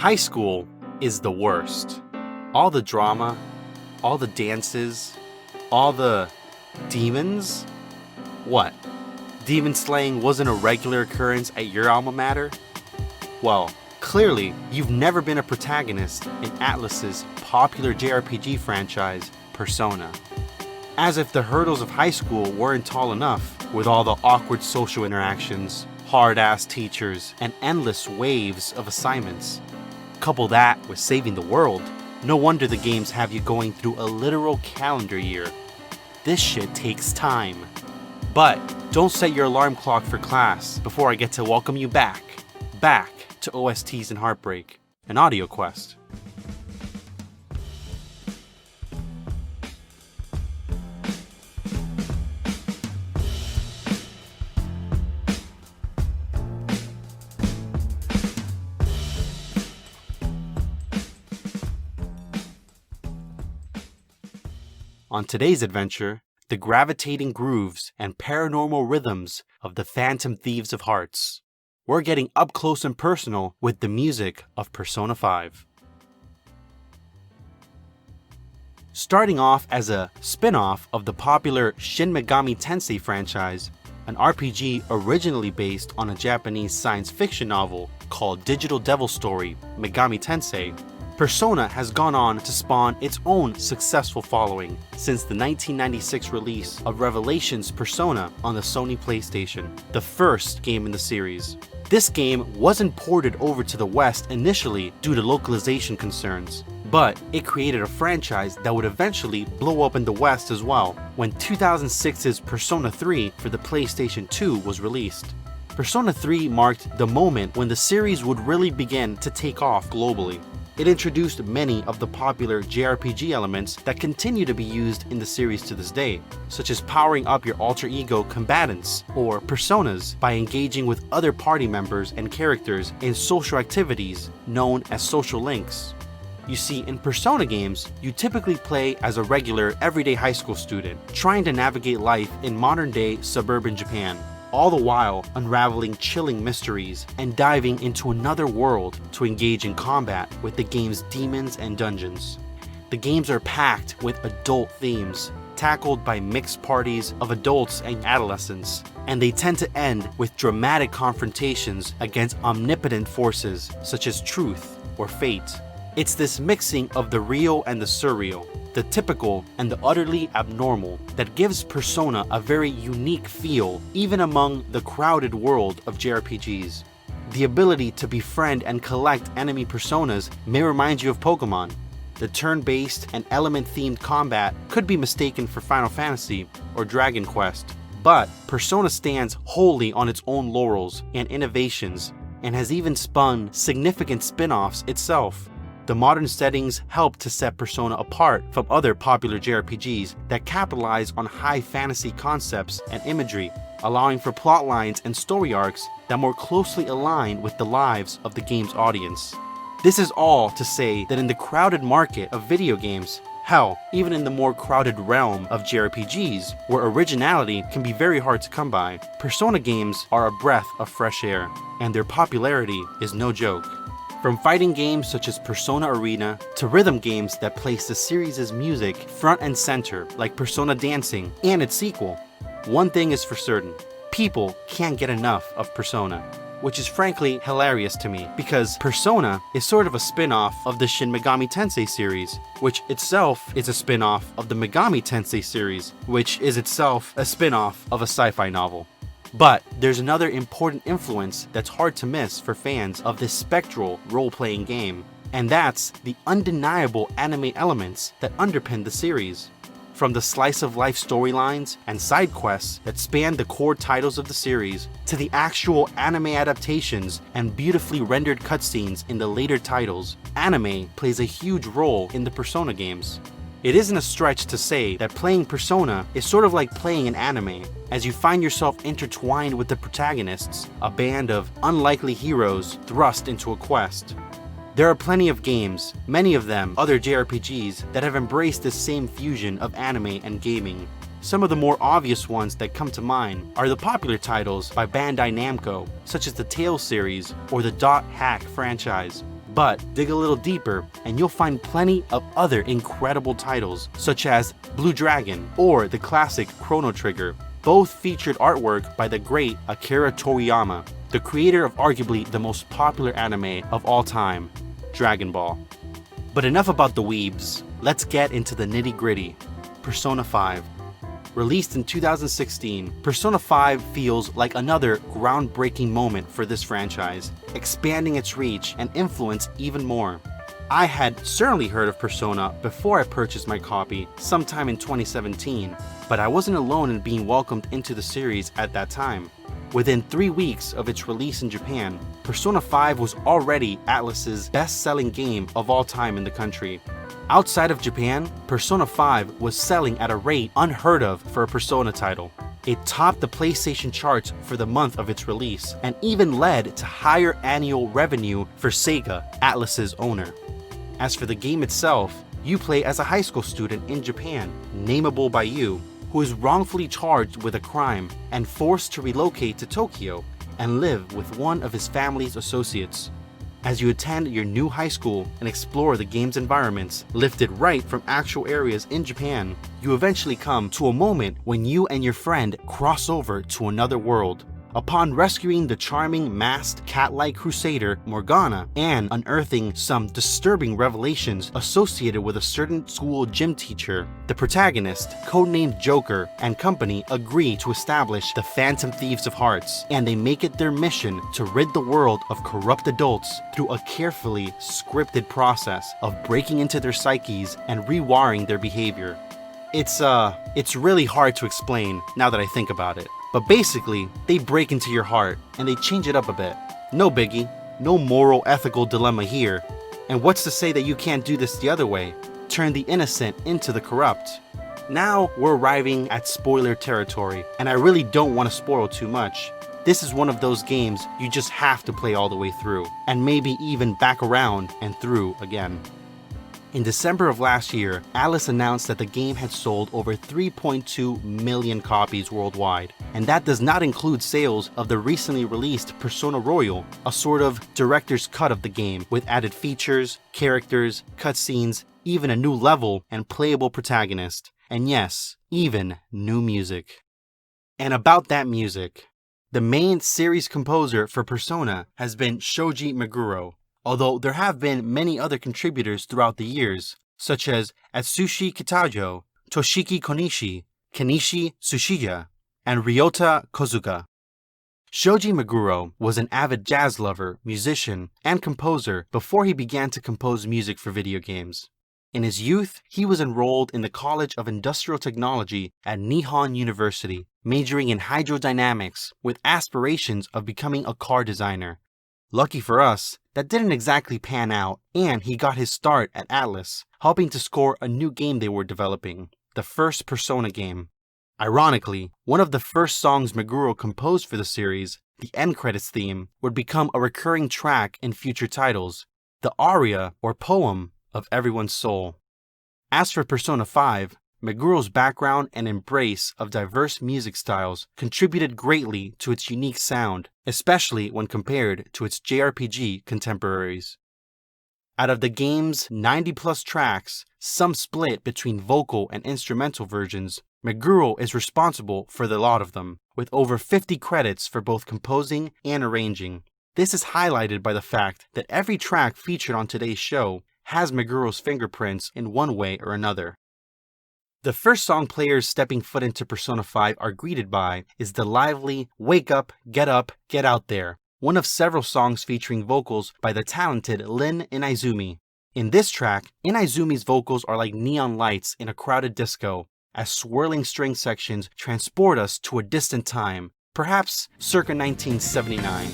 High school is the worst. All the drama, all the dances, all the demons? What? Demon slaying wasn't a regular occurrence at your alma mater? Well, clearly you've never been a protagonist in Atlus's popular JRPG franchise, Persona. As if the hurdles of high school weren't tall enough, with all the awkward social interactions, hard-ass teachers, and endless waves of assignments. Couple that with saving the world, no wonder the games have you going through a literal calendar year. This shit takes time. But don't set your alarm clock for class before I get to welcome you back to OSTs and Heartbreak, an audio quest. On today's adventure, the gravitating grooves and paranormal rhythms of the Phantom Thieves of Hearts. We're getting up close and personal with the music of Persona 5. Starting off as a spin-off of the popular Shin Megami Tensei franchise, an RPG originally based on a Japanese science fiction novel called Digital Devil Story Megami Tensei, Persona has gone on to spawn its own successful following since the 1996 release of Revelations Persona on the Sony PlayStation, the first game in the series. This game wasn't ported over to the West initially due to localization concerns, but it created a franchise that would eventually blow up in the West as well when 2006's Persona 3 for the PlayStation 2 was released. Persona 3 marked the moment when the series would really begin to take off globally. It introduced many of the popular JRPG elements that continue to be used in the series to this day, such as powering up your alter ego combatants or personas by engaging with other party members and characters in social activities known as social links. You see, in Persona games, you typically play as a regular, everyday high school student, trying to navigate life in modern-day suburban Japan, all the while unraveling chilling mysteries and diving into another world to engage in combat with the game's demons and dungeons. The games are packed with adult themes, tackled by mixed parties of adults and adolescents, and they tend to end with dramatic confrontations against omnipotent forces such as truth or fate. It's this mixing of the real and the surreal, the typical and the utterly abnormal, that gives Persona a very unique feel even among the crowded world of JRPGs. The ability to befriend and collect enemy personas may remind you of Pokemon. The turn-based and element-themed combat could be mistaken for Final Fantasy or Dragon Quest, but Persona stands wholly on its own laurels and innovations and has even spun significant spin-offs itself. The modern settings help to set Persona apart from other popular JRPGs that capitalize on high fantasy concepts and imagery, allowing for plot lines and story arcs that more closely align with the lives of the game's audience. This is all to say that in the crowded market of video games, hell, even in the more crowded realm of JRPGs, where originality can be very hard to come by, Persona games are a breath of fresh air, and their popularity is no joke. From fighting games such as Persona Arena to rhythm games that place the series' music front and center like Persona Dancing and its sequel, one thing is for certain, people can't get enough of Persona, which is frankly hilarious to me because Persona is sort of a spin-off of the Shin Megami Tensei series, which itself is a spin-off of the Megami Tensei series, which is itself a spin-off of a sci-fi novel. But there's another important influence that's hard to miss for fans of this spectral role-playing game, and that's the undeniable anime elements that underpin the series. From the slice-of-life storylines and side quests that span the core titles of the series, to the actual anime adaptations and beautifully rendered cutscenes in the later titles, anime plays a huge role in the Persona games. It isn't a stretch to say that playing Persona is sort of like playing an anime, as you find yourself intertwined with the protagonists, a band of unlikely heroes thrust into a quest. There are plenty of games, many of them other JRPGs, that have embraced this same fusion of anime and gaming. Some of the more obvious ones that come to mind are the popular titles by Bandai Namco, such as the Tales series or the Dot Hack franchise, But dig a little deeper and you'll find plenty of other incredible titles, such as Blue Dragon or the classic Chrono Trigger. Both featured artwork by the great Akira Toriyama, the creator of arguably the most popular anime of all time, Dragon Ball. But enough about the weebs, let's get into the nitty-gritty. Persona 5. Released in 2016, Persona 5 feels like another groundbreaking moment for this franchise, expanding its reach and influence even more. I had certainly heard of Persona before I purchased my copy sometime in 2017, but I wasn't alone in being welcomed into the series at that time. Within 3 weeks of its release in Japan, Persona 5 was already Atlus's best-selling game of all time in the country. Outside of Japan, Persona 5 was selling at a rate unheard of for a Persona title. It topped the PlayStation charts for the month of its release, and even led to higher annual revenue for Sega, Atlus's owner. As for the game itself, you play as a high school student in Japan, nameable by you, who is wrongfully charged with a crime and forced to relocate to Tokyo and live with one of his family's associates. As you attend your new high school and explore the game's environments, lifted right from actual areas in Japan, you eventually come to a moment when you and your friend cross over to another world. Upon rescuing the charming masked cat-like crusader Morgana and unearthing some disturbing revelations associated with a certain school gym teacher, the protagonist, codenamed Joker, and company agree to establish the Phantom Thieves of Hearts, and they make it their mission to rid the world of corrupt adults through a carefully scripted process of breaking into their psyches and rewiring their behavior. It's really hard to explain now that I think about it. But basically, they break into your heart and they change it up a bit. No biggie, no moral ethical dilemma here. And what's to say that you can't do this the other way? Turn the innocent into the corrupt. Now we're arriving at spoiler territory, and I really don't want to spoil too much. This is one of those games you just have to play all the way through, and maybe even back around and through again. In December of last year, Atlus announced that the game had sold over 3.2 million copies worldwide, and that does not include sales of the recently released Persona Royal, a sort of director's cut of the game with added features, characters, cutscenes, even a new level and playable protagonist, and yes, even new music. And about that music, the main series composer for Persona has been Shoji Meguro, although there have been many other contributors throughout the years, such as Atsushi Kitajo, Toshiki Konishi, Kenichi Tsuchiya, and Ryota Kozuka. Shoji Meguro was an avid jazz lover, musician, and composer before he began to compose music for video games. In his youth, he was enrolled in the College of Industrial Technology at Nihon University, majoring in hydrodynamics with aspirations of becoming a car designer. Lucky for us, that didn't exactly pan out, and he got his start at Atlus, helping to score a new game they were developing, the first Persona game. Ironically, one of the first songs Meguro composed for the series, the end credits theme, would become a recurring track in future titles, the aria or poem of everyone's soul. As for Persona 5, Meguro's background and embrace of diverse music styles contributed greatly to its unique sound, especially when compared to its JRPG contemporaries. Out of the game's 90-plus tracks, some split between vocal and instrumental versions, Meguro is responsible for the lot of them, with over 50 credits for both composing and arranging. This is highlighted by the fact that every track featured on today's show has Meguro's fingerprints in one way or another. The first song players stepping foot into Persona 5 are greeted by is the lively Wake Up, Get Out There, one of several songs featuring vocals by the talented Lin Inaizumi. In this track, Inaizumi's vocals are like neon lights in a crowded disco, as swirling string sections transport us to a distant time, perhaps circa 1979.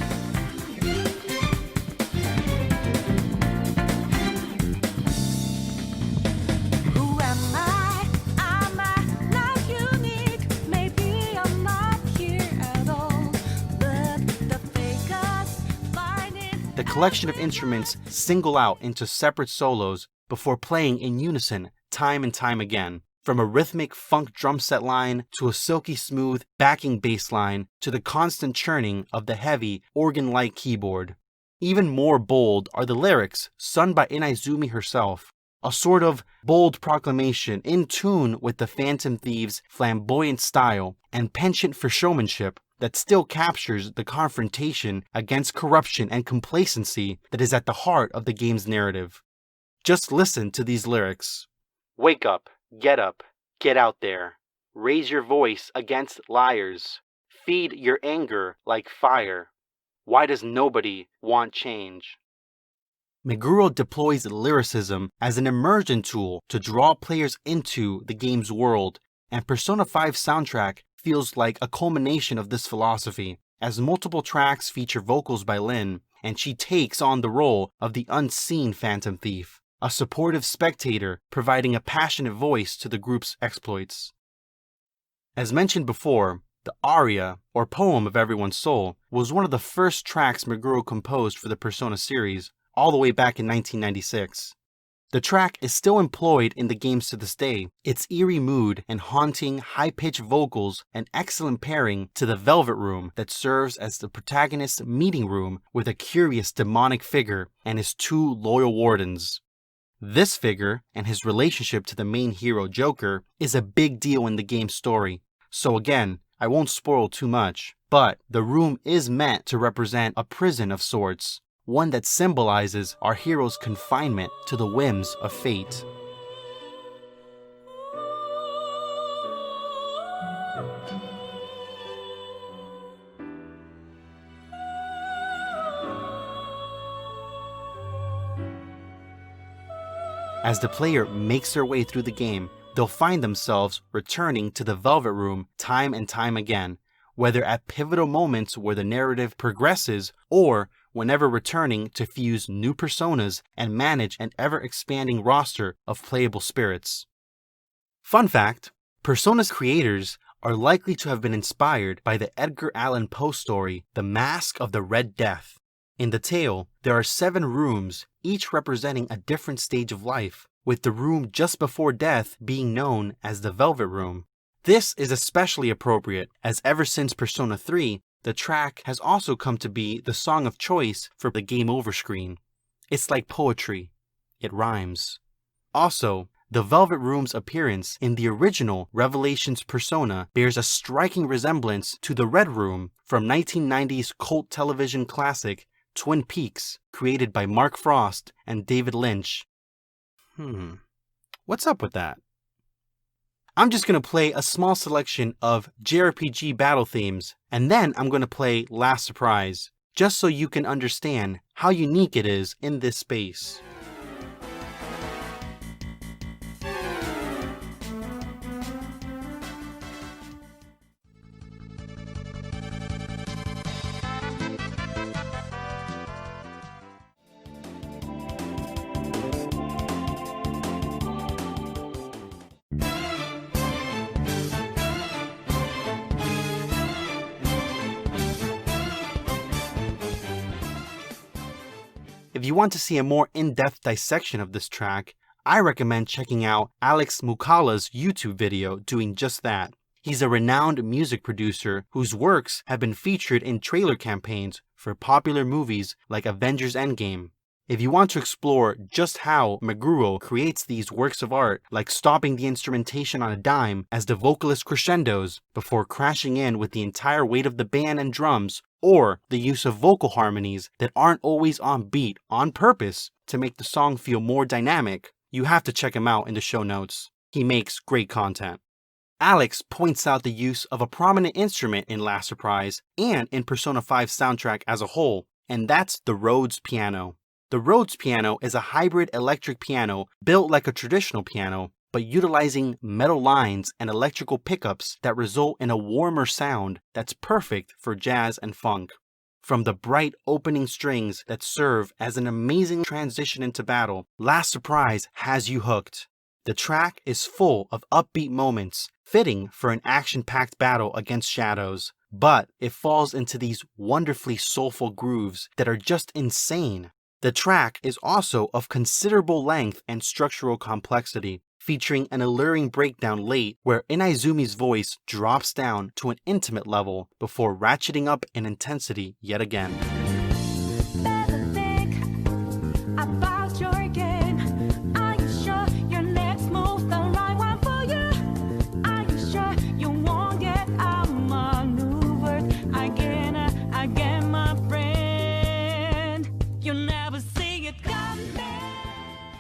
The collection of instruments single out into separate solos before playing in unison time and time again, from a rhythmic funk drum set line to a silky smooth backing bass line to the constant churning of the heavy organ-like keyboard. Even more bold are the lyrics sung by Inaizumi herself, a sort of bold proclamation in tune with the Phantom Thief's flamboyant style and penchant for showmanship that still captures the confrontation against corruption and complacency that is at the heart of the game's narrative. Just listen to these lyrics. Wake up, get out there. Raise your voice against liars. Feed your anger like fire. Why does nobody want change? Meguro deploys lyricism as an immersion tool to draw players into the game's world, and Persona 5's soundtrack feels like a culmination of this philosophy, as multiple tracks feature vocals by Lyn, and she takes on the role of the unseen Phantom Thief, a supportive spectator providing a passionate voice to the group's exploits. As mentioned before, the aria, or poem of everyone's soul, was one of the first tracks Meguro composed for the Persona series, all the way back in 1996. The track is still employed in the games to this day, its eerie mood and haunting, high-pitched vocals an excellent pairing to the Velvet Room that serves as the protagonist's meeting room with a curious demonic figure and his two loyal wardens. This figure, and his relationship to the main hero Joker, is a big deal in the game's story, so again, I won't spoil too much, but the room is meant to represent a prison of sorts, one that symbolizes our hero's confinement to the whims of fate. As the player makes their way through the game, they'll find themselves returning to the Velvet Room time and time again, whether at pivotal moments where the narrative progresses or whenever returning to fuse new personas and manage an ever-expanding roster of playable spirits. Fun fact, Persona's creators are likely to have been inspired by the Edgar Allan Poe story, The Mask of the Red Death. In the tale, there are 7 rooms, each representing a different stage of life, with the room just before death being known as the Velvet Room. This is especially appropriate, as ever since Persona 3, the track has also come to be the song of choice for the game over screen. It's like poetry. It rhymes. Also, the Velvet Room's appearance in the original Revelations Persona bears a striking resemblance to the Red Room from 1990's cult television classic Twin Peaks, created by Mark Frost and David Lynch. What's up with that? I'm just going to play a small selection of JRPG battle themes, and then I'm going to play Last Surprise, just so you can understand how unique it is in this space. If you want to see a more in-depth dissection of this track, I recommend checking out Alex Mukala's YouTube video doing just that. He's a renowned music producer whose works have been featured in trailer campaigns for popular movies like Avengers Endgame. If you want to explore just how Meguro creates these works of art, like stopping the instrumentation on a dime as the vocalist crescendos before crashing in with the entire weight of the band and drums, or the use of vocal harmonies that aren't always on beat on purpose to make the song feel more dynamic, you have to check him out in the show notes. He makes great content. Alex points out the use of a prominent instrument in Last Surprise and in Persona 5's soundtrack as a whole, and that's the Rhodes piano. The Rhodes piano is a hybrid electric piano built like a traditional piano, but utilizing metal lines and electrical pickups that result in a warmer sound that's perfect for jazz and funk. From the bright opening strings that serve as an amazing transition into battle, Last Surprise has you hooked. The track is full of upbeat moments, fitting for an action-packed battle against shadows, but it falls into these wonderfully soulful grooves that are just insane. The track is also of considerable length and structural complexity, featuring an alluring breakdown late where Inaizumi's voice drops down to an intimate level before ratcheting up in intensity yet again.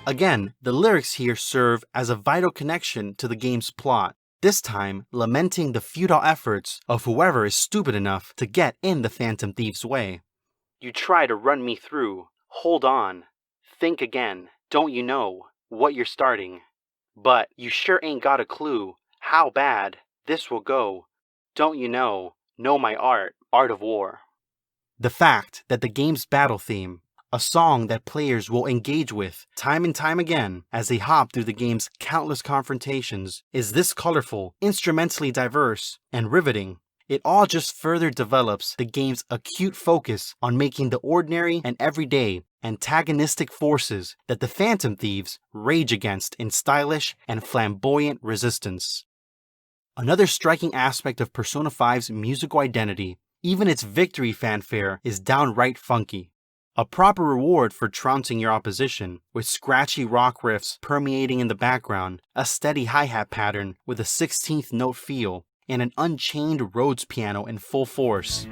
Again, the lyrics here serve as a vital connection to the game's plot, this time lamenting the futile efforts of whoever is stupid enough to get in the Phantom Thief's way. You try to run me through, hold on, think again, don't you know what you're starting? But you sure ain't got a clue how bad this will go, don't you know my art of war. The fact that the game's battle theme, a song that players will engage with time and time again as they hop through the game's countless confrontations, is this colorful, instrumentally diverse, and riveting. It all just further develops the game's acute focus on making the ordinary and everyday antagonistic forces that the Phantom Thieves rage against in stylish and flamboyant resistance. Another striking aspect of Persona 5's musical identity, even its victory fanfare, is downright funky. A proper reward for trouncing your opposition, with scratchy rock riffs permeating in the background, a steady hi-hat pattern with a 16th note feel, and an unchained Rhodes piano in full force.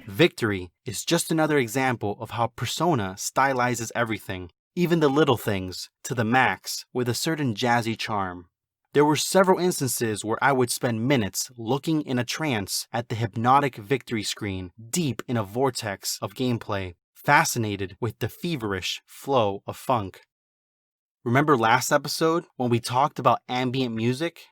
Victory is just another example of how Persona stylizes everything, even the little things, to the max with a certain jazzy charm. There were several instances where I would spend minutes looking in a trance at the hypnotic victory screen, deep in a vortex of gameplay, fascinated with the feverish flow of funk. Remember last episode when we talked about ambient music?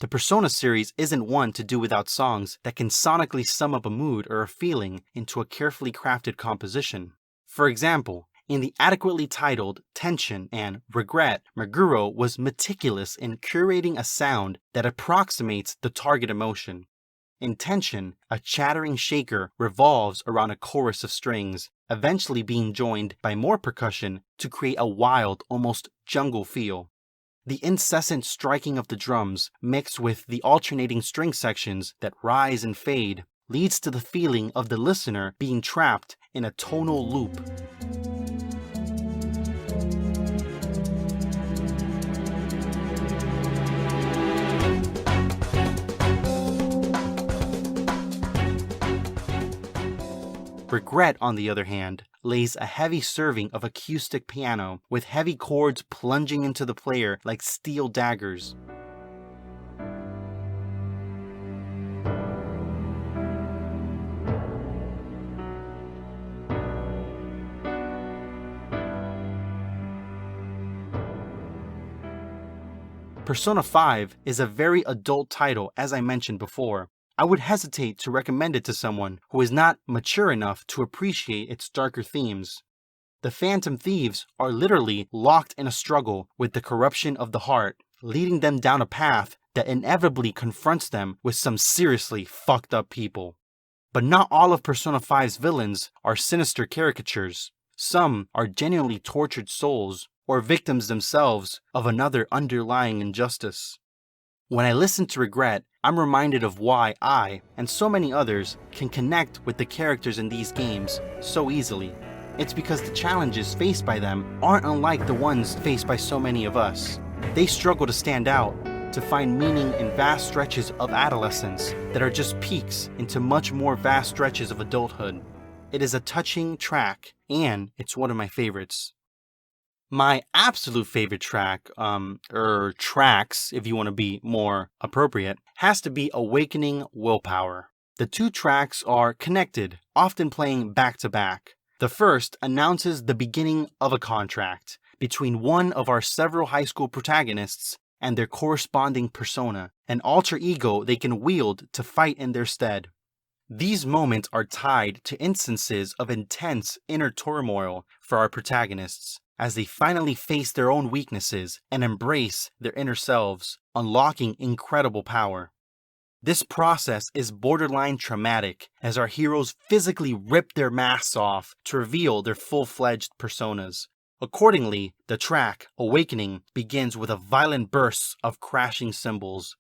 The Persona series isn't one to do without songs that can sonically sum up a mood or a feeling into a carefully crafted composition. For example, in the adequately titled Tension and Regret, Meguro was meticulous in curating a sound that approximates the target emotion. In Tension, a chattering shaker revolves around a chorus of strings, eventually being joined by more percussion to create a wild, almost jungle feel. The incessant striking of the drums, mixed with the alternating string sections that rise and fade, leads to the feeling of the listener being trapped in a tonal loop. Regret, on the other hand, lays a heavy serving of acoustic piano, with heavy chords plunging into the player like steel daggers. Persona 5 is a very adult title, as I mentioned before. I would hesitate to recommend it to someone who is not mature enough to appreciate its darker themes. The Phantom Thieves are literally locked in a struggle with the corruption of the heart, leading them down a path that inevitably confronts them with some seriously fucked up people. But not all of Persona 5's villains are sinister caricatures. Some are genuinely tortured souls, or victims themselves of another underlying injustice. When I listen to Regret, I'm reminded of why I, and so many others, can connect with the characters in these games so easily. It's because the challenges faced by them aren't unlike the ones faced by so many of us. They struggle to stand out, to find meaning in vast stretches of adolescence that are just peaks into much more vast stretches of adulthood. It is a touching track, and it's one of my favorites. My absolute favorite track, or tracks, if you want to be more appropriate, has to be Awakening Willpower. The two tracks are connected, often playing back to back. The first announces the beginning of a contract between one of our several high school protagonists and their corresponding persona, an alter ego they can wield to fight in their stead. These moments are tied to instances of intense inner turmoil for our protagonists, as they finally face their own weaknesses and embrace their inner selves, unlocking incredible power. This process is borderline traumatic, as our heroes physically rip their masks off to reveal their full-fledged personas. Accordingly, the track, Awakening, begins with a violent burst of crashing cymbals.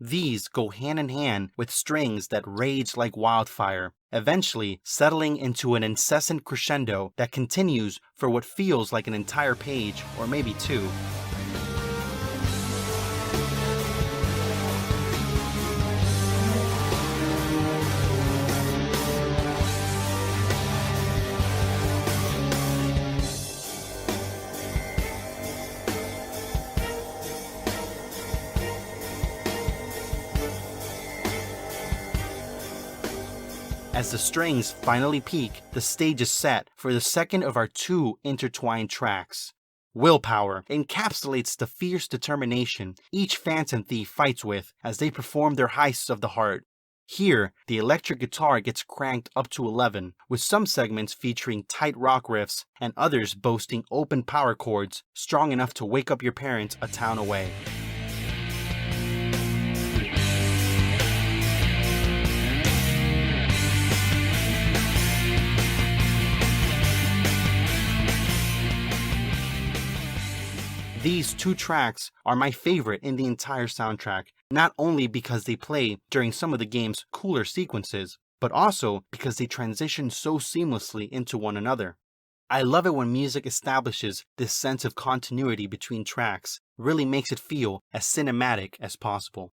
These go hand in hand with strings that rage like wildfire, eventually settling into an incessant crescendo that continues for what feels like an entire page, or maybe two. As the strings finally peak, the stage is set for the second of our two intertwined tracks. Willpower encapsulates the fierce determination each Phantom Thief fights with as they perform their heists of the heart. Here, the electric guitar gets cranked up to 11, with some segments featuring tight rock riffs and others boasting open power chords strong enough to wake up your parents a town away. These two tracks are my favorite in the entire soundtrack, not only because they play during some of the game's cooler sequences, but also because they transition so seamlessly into one another. I love it when music establishes this sense of continuity between tracks, really makes it feel as cinematic as possible.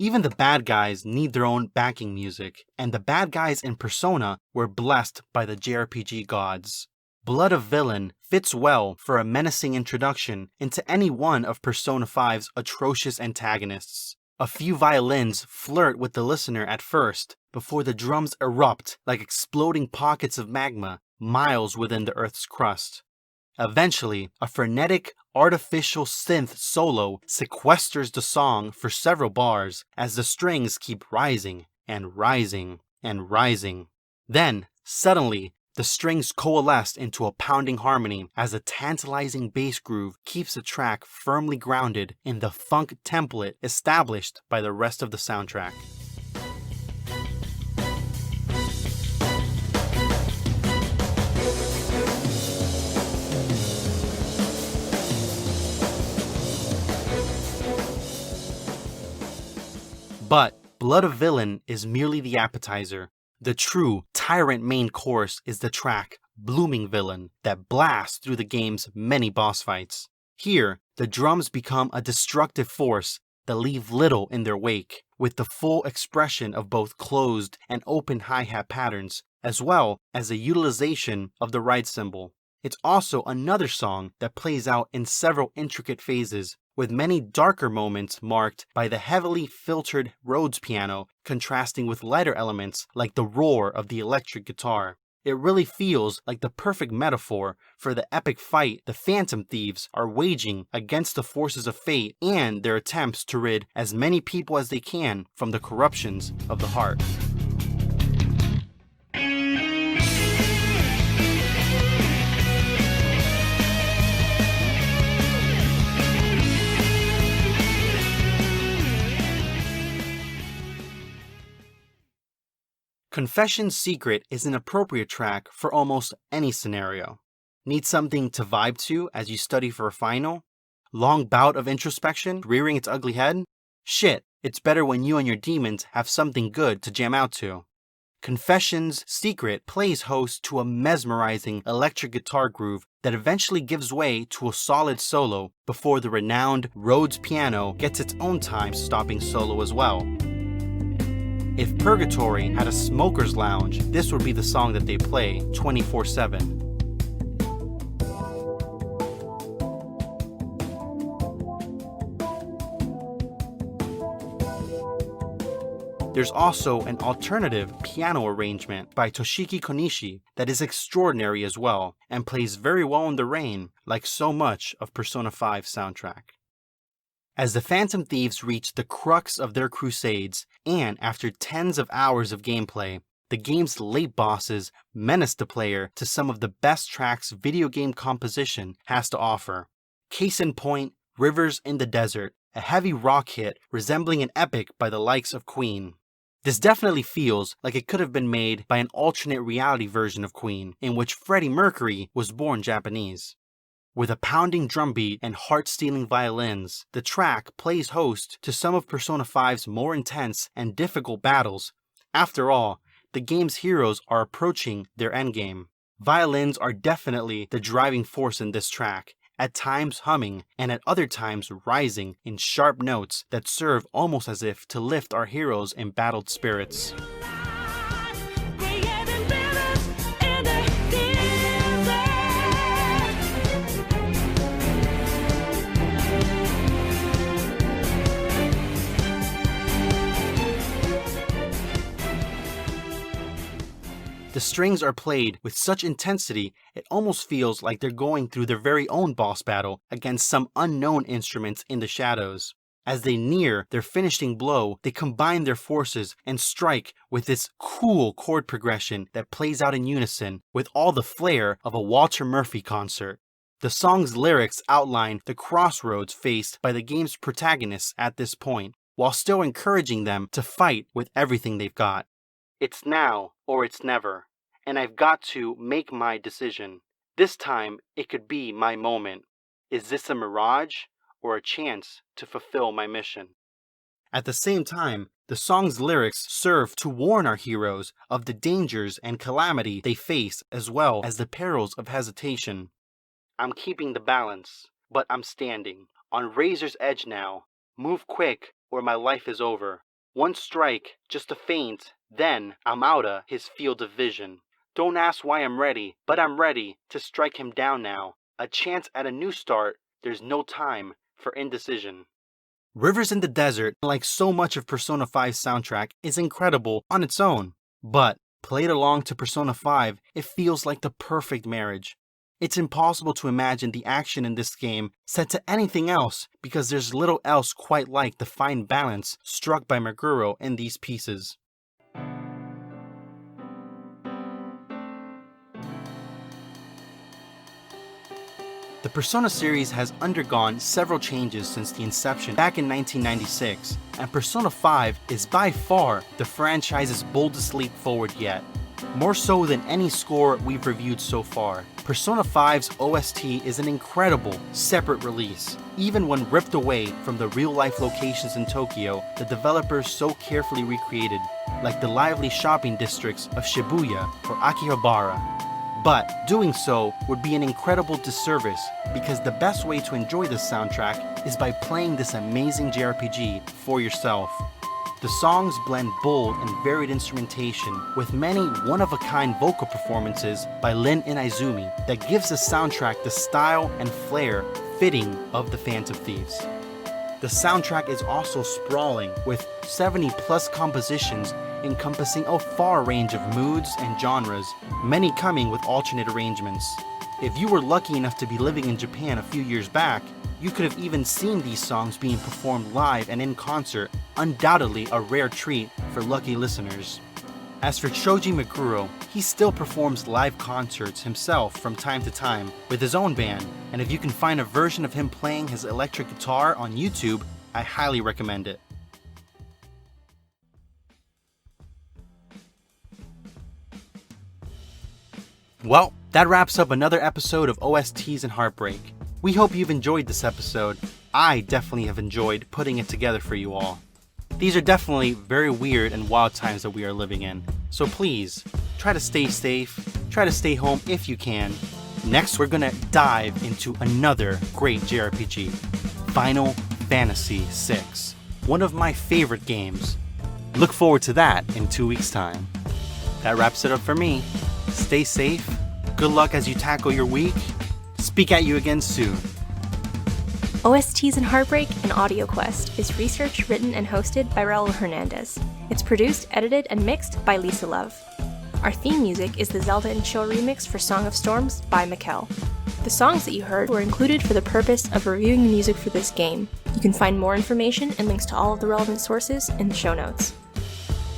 Even the bad guys need their own backing music, and the bad guys in Persona were blessed by the JRPG gods. Blood of Villain fits well for a menacing introduction into any one of Persona 5's atrocious antagonists. A few violins flirt with the listener at first, before the drums erupt like exploding pockets of magma miles within the Earth's crust. Eventually, a frenetic, artificial synth solo sequesters the song for several bars as the strings keep rising and rising and rising. Then, suddenly, the strings coalesce into a pounding harmony as a tantalizing bass groove keeps the track firmly grounded in the funk template established by the rest of the soundtrack. But Blood of Villain is merely the appetizer. The true tyrant main course is the track Blooming Villain that blasts through the game's many boss fights. Here, the drums become a destructive force that leave little in their wake, with the full expression of both closed and open hi-hat patterns, as well as a utilization of the ride cymbal. It's also another song that plays out in several intricate phases, with many darker moments marked by the heavily filtered Rhodes piano contrasting with lighter elements like the roar of the electric guitar. It really feels like the perfect metaphor for the epic fight the Phantom Thieves are waging against the forces of fate and their attempts to rid as many people as they can from the corruptions of the heart. Confession's Secret is an appropriate track for almost any scenario. Need something to vibe to as you study for a final? Long bout of introspection rearing its ugly head? Shit, it's better when you and your demons have something good to jam out to. Confession's Secret plays host to a mesmerizing electric guitar groove that eventually gives way to a solid solo before the renowned Rhodes piano gets its own time-stopping solo as well. If Purgatory had a smoker's lounge, this would be the song that they play 24/7. There's also an alternative piano arrangement by Toshiki Konishi that is extraordinary as well, and plays very well in the rain, like so much of Persona 5's soundtrack. As the Phantom Thieves reach the crux of their crusades, and after tens of hours of gameplay, the game's late bosses menace the player to some of the best tracks video game composition has to offer. Case in point, Rivers in the Desert, a heavy rock hit resembling an epic by the likes of Queen. This definitely feels like it could have been made by an alternate reality version of Queen, in which Freddie Mercury was born Japanese. With a pounding drum beat and heart-stealing violins, the track plays host to some of Persona 5's more intense and difficult battles. After all, the game's heroes are approaching their endgame. Violins are definitely the driving force in this track, at times humming and at other times rising in sharp notes that serve almost as if to lift our heroes' embattled spirits. The strings are played with such intensity, it almost feels like they're going through their very own boss battle against some unknown instruments in the shadows. As they near their finishing blow, they combine their forces and strike with this cool chord progression that plays out in unison with all the flair of a Walter Murphy concert. The song's lyrics outline the crossroads faced by the game's protagonists at this point, while still encouraging them to fight with everything they've got. It's now or it's never, and I've got to make my decision. This time, it could be my moment. Is this a mirage or a chance to fulfill my mission? At the same time, the song's lyrics serve to warn our heroes of the dangers and calamity they face as well as the perils of hesitation. I'm keeping the balance, but I'm standing on razor's edge now. Move quick or my life is over. One strike, just a feint, then I'm outta his field of vision. Don't ask why I'm ready, but I'm ready to strike him down now. A chance at a new start, there's no time for indecision. Rivers in the Desert, like so much of Persona 5's soundtrack, is incredible on its own. But, played along to Persona 5, it feels like the perfect marriage. It's impossible to imagine the action in this game set to anything else because there's little else quite like the fine balance struck by Meguro in these pieces. The Persona series has undergone several changes since the inception back in 1996, and Persona 5 is by far the franchise's boldest leap forward yet. More so than any score we've reviewed so far, Persona 5's OST is an incredible, separate release. Even when ripped away from the real-life locations in Tokyo, the developers so carefully recreated, like the lively shopping districts of Shibuya or Akihabara. But doing so would be an incredible disservice because the best way to enjoy this soundtrack is by playing this amazing JRPG for yourself. The songs blend bold and varied instrumentation with many one-of-a-kind vocal performances by Lin Inaizumi that gives the soundtrack the style and flair fitting of the Phantom Thieves. The soundtrack is also sprawling with 70+ compositions encompassing a far range of moods and genres, many coming with alternate arrangements. If you were lucky enough to be living in Japan a few years back, you could have even seen these songs being performed live and in concert, undoubtedly a rare treat for lucky listeners. As for Shoji Meguro, he still performs live concerts himself from time to time with his own band, and if you can find a version of him playing his electric guitar on YouTube, I highly recommend it. Well, that wraps up another episode of OSTs and Heartbreak. We hope you've enjoyed this episode. I definitely have enjoyed putting it together for you all. These are definitely very weird and wild times that we are living in, so please, try to stay safe, try to stay home if you can. Next, we're gonna dive into another great JRPG, Final Fantasy VI, one of my favorite games. Look forward to that in 2 weeks' time. That wraps it up for me. Stay safe, good luck as you tackle your week. Speak at you again soon. OSTs and Heartbreak, an audio quest, is researched, written, and hosted by Raul Hernandez. It's produced, edited, and mixed by Lisa Love. Our theme music is the Zelda and Chill remix for Song of Storms by Mikkel. The songs that you heard were included for the purpose of reviewing the music for this game. You can find more information and links to all of the relevant sources in the show notes.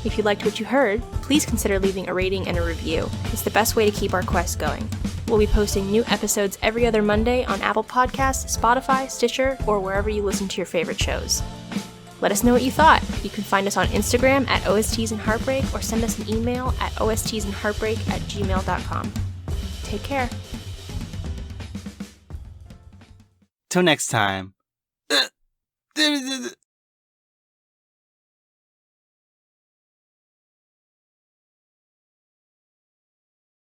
If you liked what you heard, please consider leaving a rating and a review. It's the best way to keep our quest going. We'll be posting new episodes every other Monday on Apple Podcasts, Spotify, Stitcher, or wherever you listen to your favorite shows. Let us know what you thought. You can find us on Instagram at OSTs and Heartbreak or send us an email at ostsandheartbreak@gmail.com. Take care. Till next time.